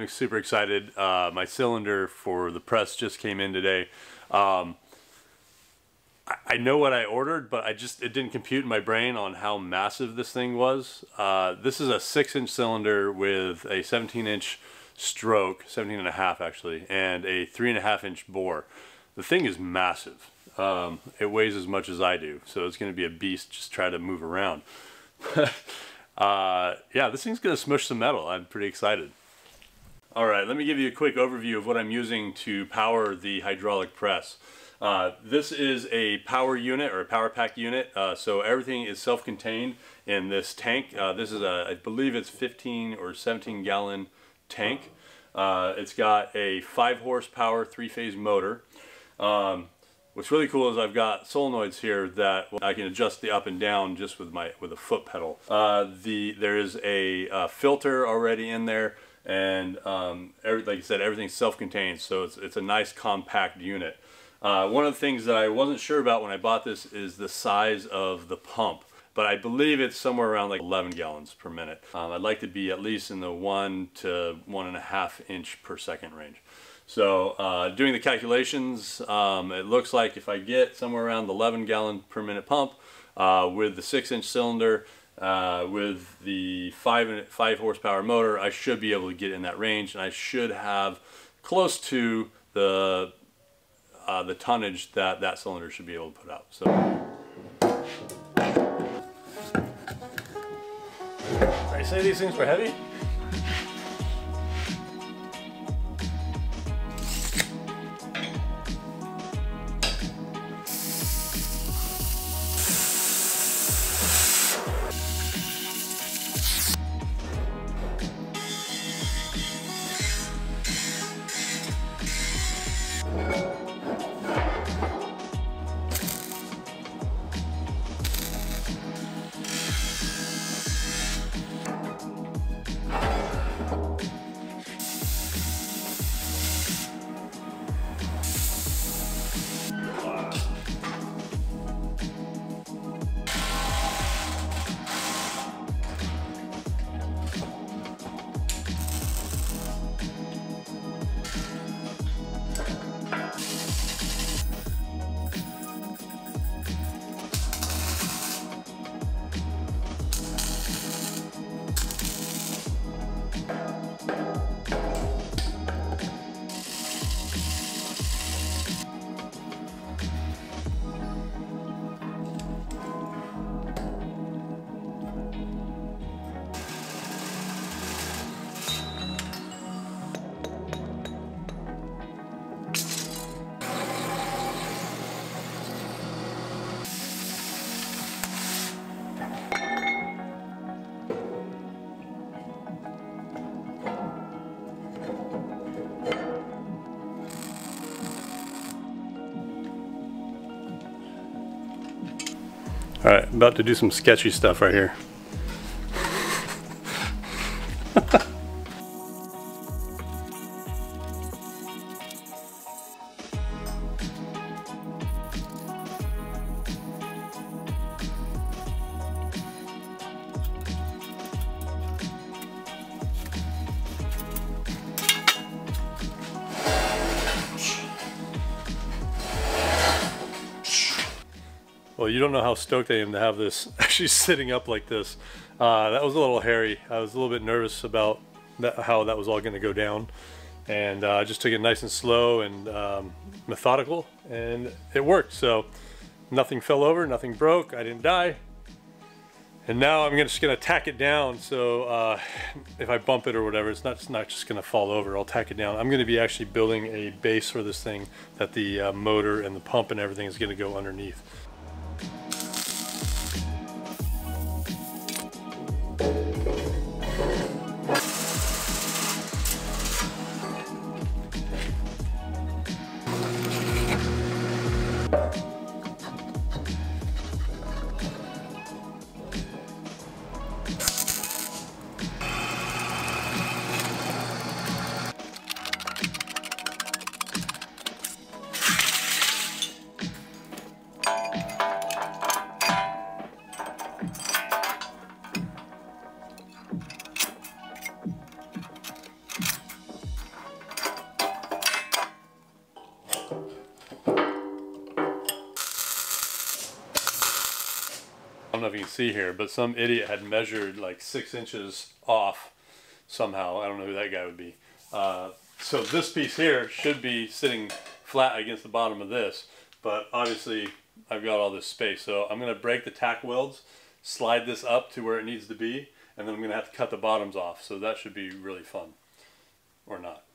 am super excited. My cylinder for the press just came in today. I know what I ordered, but it didn't compute in my brain on how massive this thing was. This is a 6-inch cylinder with a 17-inch stroke, 17 and a half actually, and a 3.5-inch bore. The thing is massive. It weighs as much as I do, so it's going to be a beast just try to move around. Yeah, this thing's going to smush some metal. I'm pretty excited. Alright, let me give you a quick overview of what I'm using to power the hydraulic press. This is a power unit or a power pack unit, so everything is self-contained in this tank. This is I believe it's 15 or 17 gallon tank. It's got a 5 horsepower 3-phase motor. What's really cool is I've got solenoids here that I can adjust the up and down just with a foot pedal. There is a filter already in there, and like I said, everything's self-contained, so it's a nice compact unit. One of the things that I wasn't sure about when I bought this is the size of the pump, but I believe it's somewhere around like 11 gallons per minute. I'd like to be at least in the 1 to 1.5 inch per second range. So doing the calculations, it looks like if I get somewhere around the 11 gallon per minute pump with the 6-inch cylinder, with the 5 horsepower motor, I should be able to get in that range, and I should have close to the tonnage that cylinder should be able to put out. So, I say these things were heavy. Alright, about to do some sketchy stuff right here. Well, you don't know how stoked I am to have this actually sitting up like this. That was a little hairy. I was a little bit nervous about how that was all going to go down. And I just took it nice and slow and methodical, and it worked. So nothing fell over, nothing broke, I didn't die. And now I'm just going to tack it down, so if I bump it or whatever, it's not just going to fall over. I'll tack it down. I'm going to be actually building a base for this thing that the motor and the pump and everything is going to go underneath. don't know if you can see here, but some idiot had measured like 6 inches off somehow. I don't know who that guy would be. So this piece here should be sitting flat against the bottom of this, but obviously I've got all this space. So I'm going to break the tack welds, slide this up to where it needs to be, and then I'm going to have to cut the bottoms off. So that should be really fun. Or not.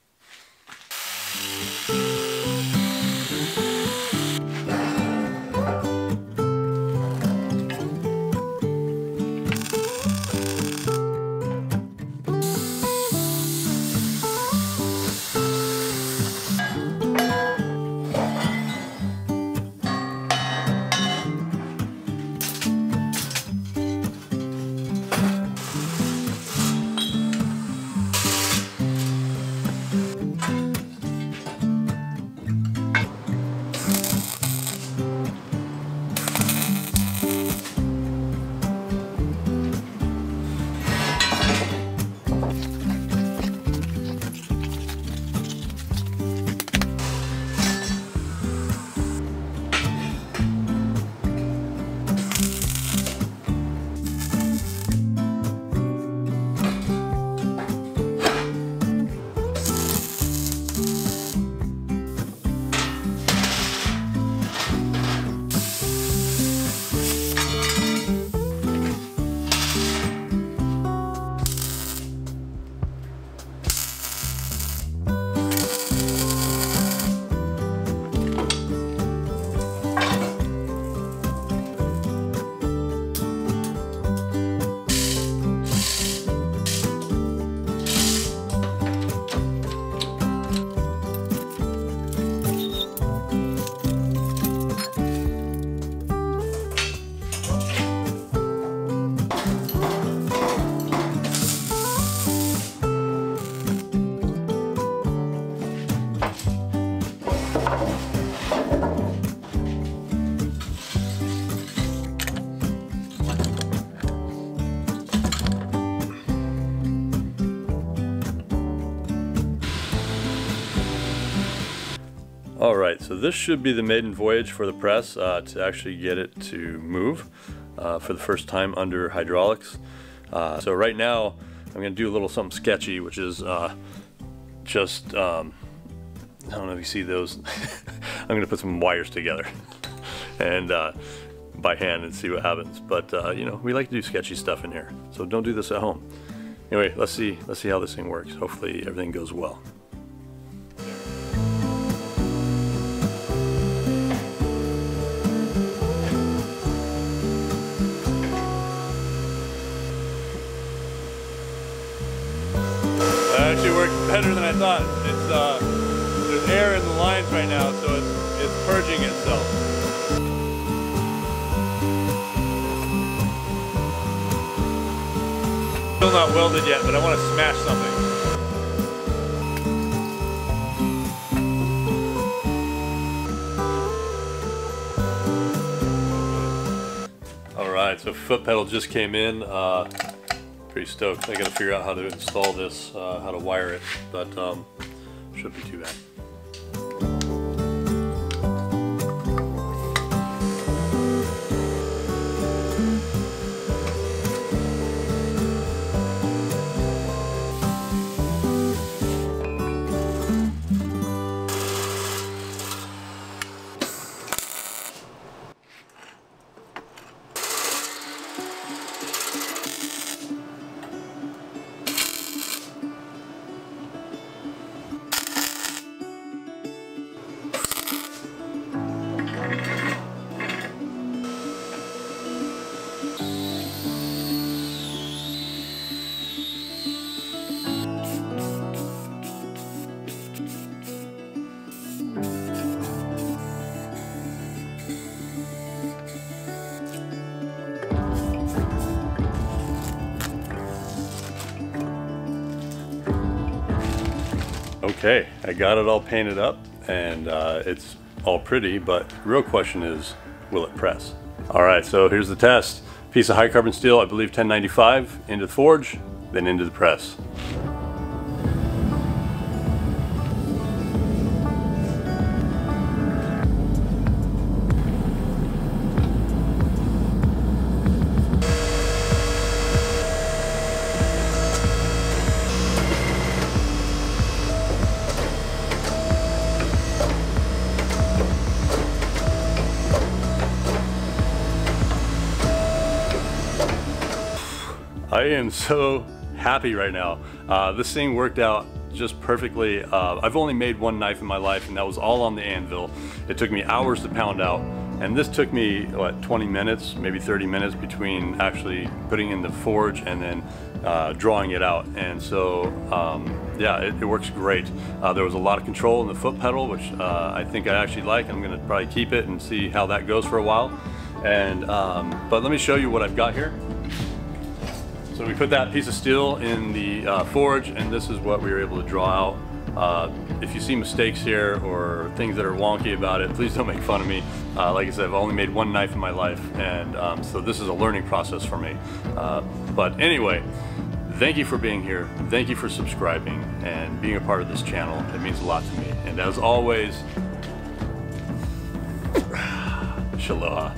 Alright, so this should be the maiden voyage for the press to actually get it to move for the first time under hydraulics. So right now I'm going to do a little something sketchy, which is just, I don't know if you see those, I'm going to put some wires together and by hand and see what happens. But you know, we like to do sketchy stuff in here, so don't do this at home. Anyway, let's see how this thing works. Hopefully everything goes well. Actually worked better than I thought. It's there's air in the lines right now, so it's purging itself. Still not welded yet, but I want to smash something. All right, so foot pedal just came in. Pretty stoked. I gotta figure out how to install this, how to wire it, but shouldn't be too bad. Okay, I got it all painted up and it's all pretty, but the real question is, will it press? All right, so here's the test. Piece of high carbon steel, I believe 1095, into the forge, then into the press. I am so happy right now. This thing worked out just perfectly. I've only made one knife in my life, and that was all on the anvil. It took me hours to pound out, and this took me, what, 20 minutes, maybe 30 minutes between actually putting in the forge and then drawing it out. And so, yeah, it works great. There was a lot of control in the foot pedal, which I think I actually like. I'm gonna probably keep it and see how that goes for a while. And but let me show you what I've got here. So we put that piece of steel in the forge, and this is what we were able to draw out. If you see mistakes here or things that are wonky about it, please don't make fun of me. Like I said, I've only made one knife in my life, and so this is a learning process for me. But anyway, thank you for being here. Thank you for subscribing and being a part of this channel. It means a lot to me. And as always, Shaloha.